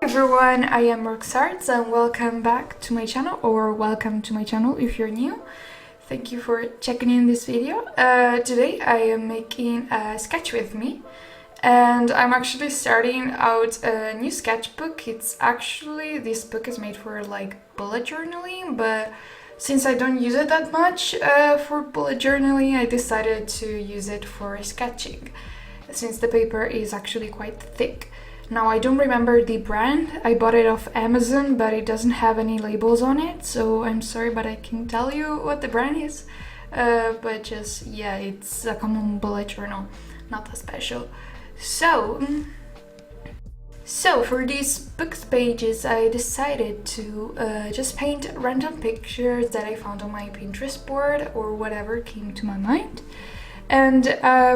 Everyone, I am Roxarts and welcome back to my channel, or welcome to my channel if you're new. Thank you for checking in this video. Today I am making a sketch with me and I'm actually starting out a new sketchbook. This book is made for like bullet journaling, but since I don't use it that much for bullet journaling, I decided to use it for sketching since the paper is actually quite thick. Now, I don't remember the brand. I bought it off Amazon, but it doesn't have any labels on it, so I'm sorry, but I can tell you what the brand is. But just, yeah, it's a common bullet journal, not that special. So for these books pages, I decided to just paint random pictures that I found on my Pinterest board or whatever came to my mind. And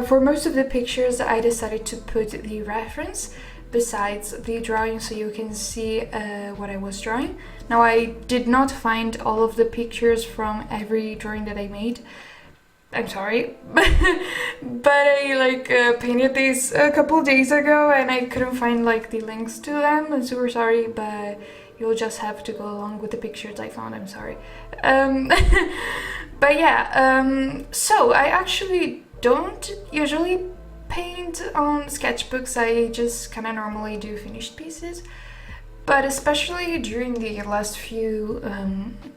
for most of the pictures, I decided to put the reference besides the drawing so you can see what I was drawing. Now, I did not find all of the pictures from every drawing that I made. I'm sorry, but I painted these a couple days ago and I couldn't find the links to them. I'm super sorry, but you'll just have to go along with the pictures I found. I'm sorry. But yeah, so I actually don't usually paint on sketchbooks. I just kind of normally do finished pieces, but especially during the last few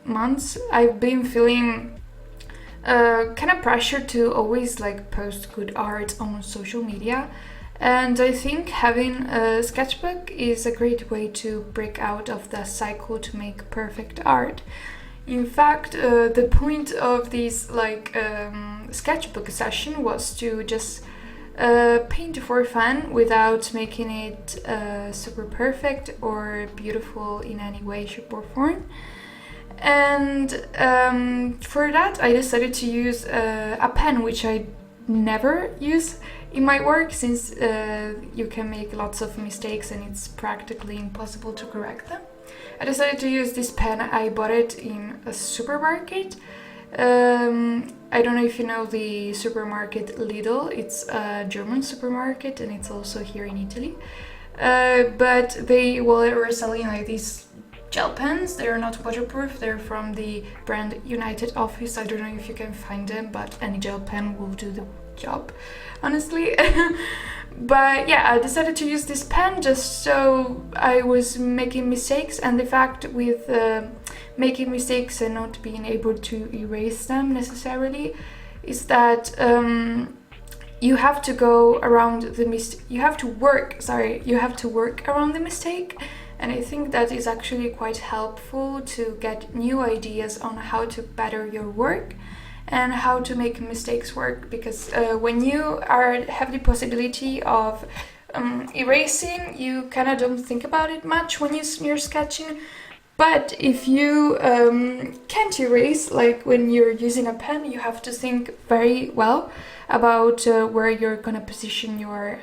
months, I've been feeling kind of pressure to always post good art on social media, and I think having a sketchbook is a great way to break out of that cycle to make perfect art. In fact, the point of this sketchbook session was to just paint for fun without making it super perfect or beautiful in any way, shape or form. And for that I decided to use a pen, which I never use in my work since you can make lots of mistakes and it's practically impossible to correct them. I decided to use this pen. I bought it in a supermarket. I don't know if you know the supermarket Lidl. It's a German supermarket and it's also here in Italy. But they were selling these gel pens. They're not waterproof. They're from the brand United Office. I don't know if you can find them, but any gel pen will do the job, honestly. But yeah, I decided to use this pen just so I was making mistakes, and the fact with making mistakes and not being able to erase them necessarily is that you have to go around the you have to work around the mistake, and I think that is actually quite helpful to get new ideas on how to better your work and how to make mistakes work, because when you have the possibility of erasing, you kind of don't think about it much when you're sketching. But if you can't erase, when you're using a pen, you have to think very well about where you're gonna position your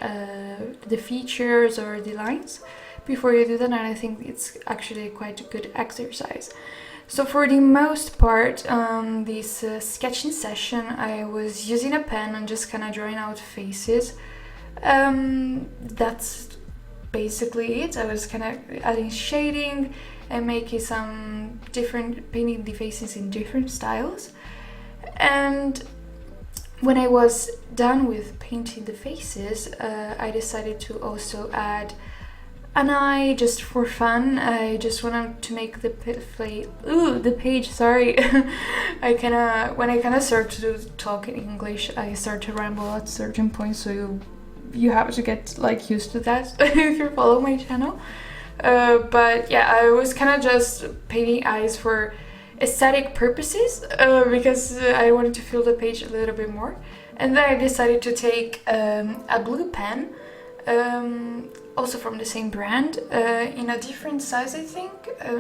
the features or the lines before you do that, and I think it's actually quite a good exercise. So for the most part, this sketching session, I was using a pen and just kind of drawing out faces. That's basically it. I was kind of adding shading and making painting the faces in different styles. And when I was done with painting the faces, I decided to also add an eye just for fun. I just wanted to make the page, sorry. When I start to talk in English, I start to ramble at certain points, so you have to get used to that if you follow my channel. But yeah, I was kind of just painting eyes for aesthetic purposes because I wanted to fill the page a little bit more. And then I decided to take a blue pen, also from the same brand, in a different size, I think.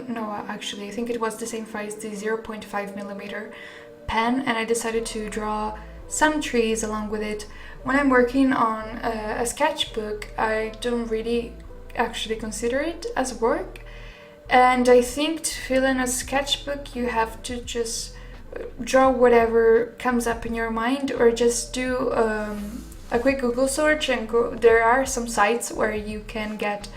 No, actually, I think it was the same size, the 0.5mm pen, and I decided to draw some trees along with it. When I'm working on a sketchbook, I don't really actually consider it as work, and I think to fill in a sketchbook you have to just draw whatever comes up in your mind, or just do a quick Google search and go. There are some sites where you can get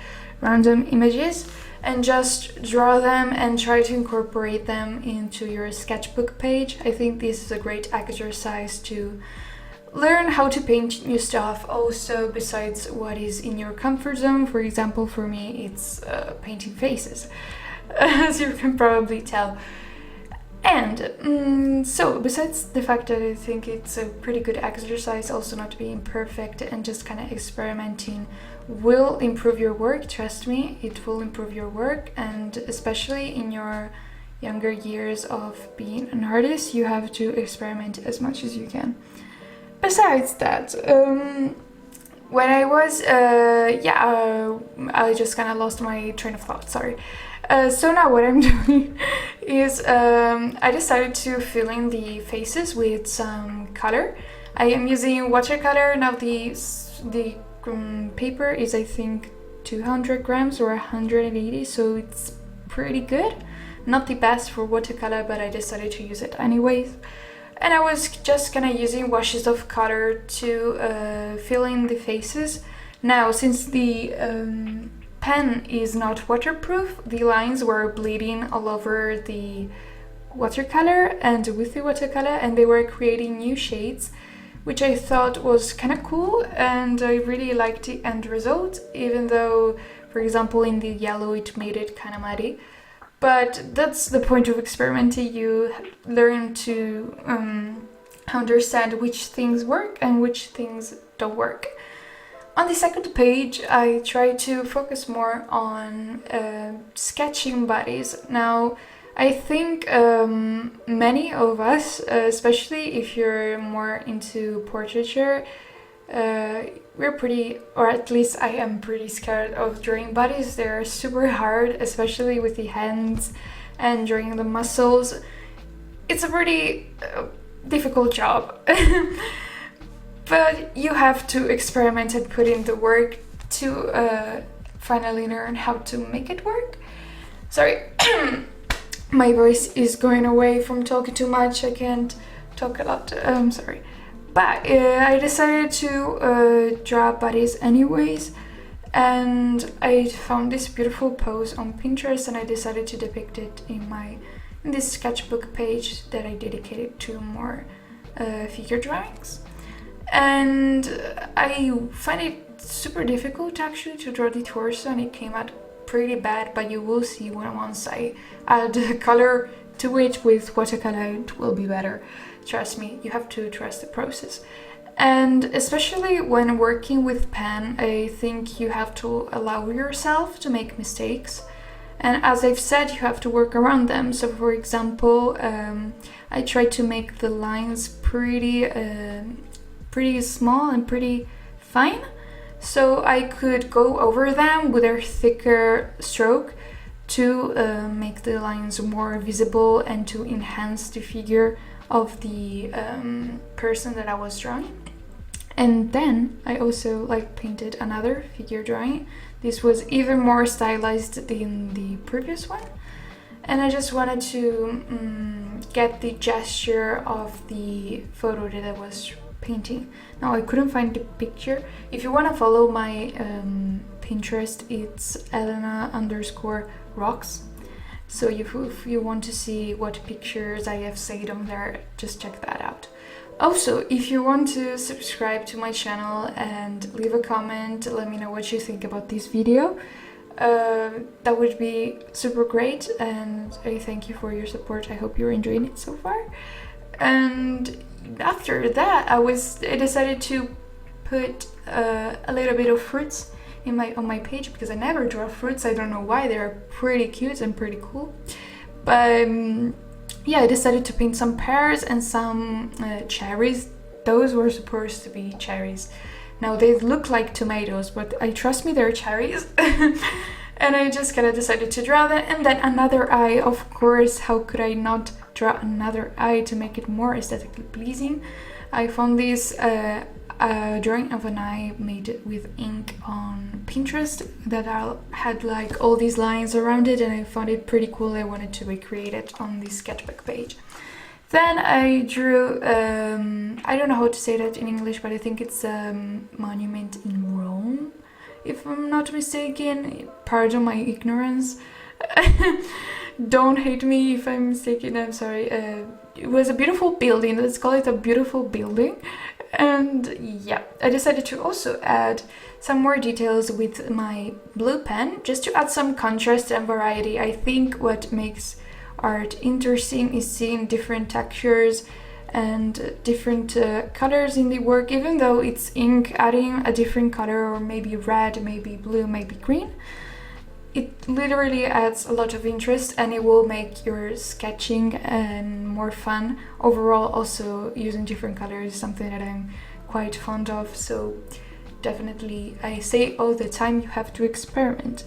random images and just draw them and try to incorporate them into your sketchbook page. I think this is a great exercise to learn how to paint new stuff, also besides what is in your comfort zone. For example, for me, it's painting faces, as you can probably tell. And so besides the fact that I think it's a pretty good exercise, also not being perfect and just kind of experimenting will improve your work. Trust me, it will improve your work, and especially in your younger years of being an artist, you have to experiment as much as you can. Besides that, when I was, I just kind of lost my train of thought, sorry. So now what I'm doing is I decided to fill in the faces with some color. I am using watercolor. Now the paper is, I think, 200 grams or 180, so it's pretty good. Not the best for watercolor, but I decided to use it anyways. And I was just kind of using washes of color to fill in the faces. Now, since the pen is not waterproof, the lines were bleeding all over the watercolor and with the watercolor, and they were creating new shades, which I thought was kind of cool, and I really liked the end result, even though, for example, in the yellow it made it kind of muddy. But that's the point of experimenting. You learn to understand which things work and which things don't work. On the second page, I try to focus more on sketching bodies. Now, I think many of us, especially if you're more into portraiture, we're pretty, or at least I am pretty scared of drawing bodies. They're super hard, especially with the hands and drawing the muscles. It's a pretty difficult job. But you have to experiment and put in the work to finally learn how to make it work. Sorry, my voice is going away from talking too much. I can't talk a lot, sorry. But I decided to draw bodies anyways, and I found this beautiful pose on Pinterest, and I decided to depict it in this sketchbook page that I dedicated to more figure drawings. And I find it super difficult actually to draw the torso, and it came out pretty bad, but you will see once I add color to it with watercolor, it will be better. Trust me, you have to trust the process. And especially when working with pen, I think you have to allow yourself to make mistakes. And as I've said, you have to work around them. So for example, I tried to make the lines pretty small and pretty fine, so I could go over them with a thicker stroke to make the lines more visible and to enhance the figure of the person that I was drawing. And then I also painted another figure drawing. This was even more stylized than the previous one, and I just wanted to get the gesture of the photo that I was painting. Now I couldn't find the picture. If you want to follow my Pinterest, it's Elena_rocks. So if you want to see what pictures I have saved on there, just check that out. Also, if you want to subscribe to my channel and leave a comment, let me know what you think about this video. That would be super great, and I thank you for your support. I hope you're enjoying it so far. And after that, I decided to put a little bit of fruits on my page, because I never draw fruits. I don't know why. They're pretty cute and pretty cool. But yeah, I decided to paint some pears and some cherries. Those were supposed to be cherries. Now they look like tomatoes, but trust me, they're cherries. And I just kind of decided to draw that. And then another eye, of course. How could I not draw another eye to make it more aesthetically pleasing? I found this drawing of an eye made with ink on Pinterest that had all these lines around it, and I found it pretty cool. I wanted to recreate it on the sketchbook page. Then I drew, I don't know how to say that in English, but I think it's a monument in Rome. if I'm not mistaken. Pardon my ignorance. Don't hate me if I'm mistaken, I'm sorry. It was a beautiful building, let's call it a beautiful building. And yeah, I decided to also add some more details with my blue pen, just to add some contrast and variety. I think what makes art interesting is seeing different textures and different colors in the work, even though it's ink, adding a different color, or maybe red, maybe blue, maybe green. It literally adds a lot of interest, and it will make your sketching and more fun. Overall, also using different colors is something that I'm quite fond of, so definitely, I say all the time, you have to experiment.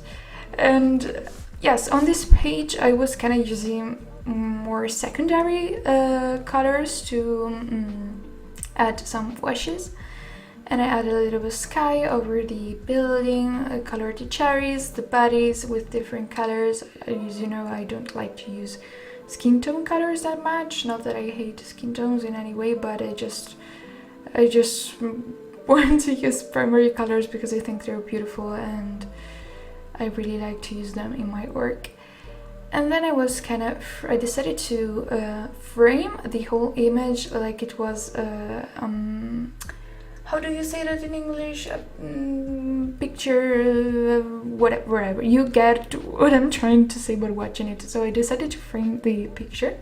And yes, on this page I was kind of using more secondary colors to add some washes. And I added a little bit of sky over the building, I colored the cherries, the bodies with different colors. As you know, I don't like to use skin tone colors that much. Not that I hate skin tones in any way, but I just want to use primary colors because I think they're beautiful and I really like to use them in my work. And then I decided to frame the whole image like it was how do you say that in English? Picture, whatever. You get what I'm trying to say by watching it. So I decided to frame the picture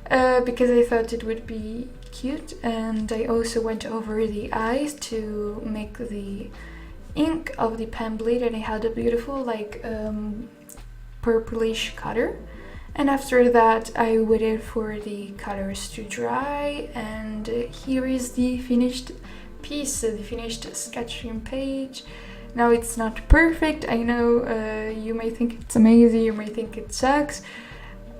because I thought it would be cute, and I also went over the eyes to make the ink of the pen bleed, and it had a beautiful like purplish color. And after that I waited for the colors to dry, and here is the finished piece, the finished sketching page. Now it's not perfect, I know, you may think it's amazing, you may think it sucks.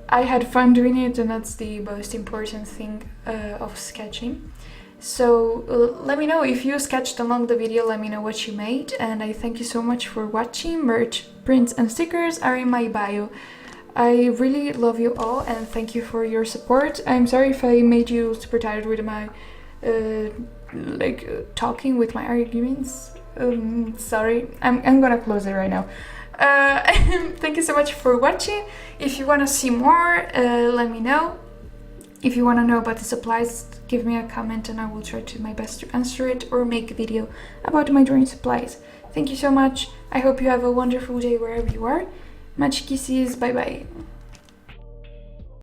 I had fun doing it, and that's the most important thing of sketching. So let me know if you sketched along the video, let me know what you made, and I thank you so much for watching. Merch, prints and stickers are in my bio. I really love you all and thank you for your support. I'm sorry if I made you super tired with my talking with my arguments. Sorry, I'm gonna close it right now. Thank you so much for watching. If you want to see more, let me know. If you want to know about the supplies, give me a comment and I will try to my best to answer it or make a video about my drawing supplies. Thank you so much. I hope you have a wonderful day wherever you are. Much kisses, bye bye.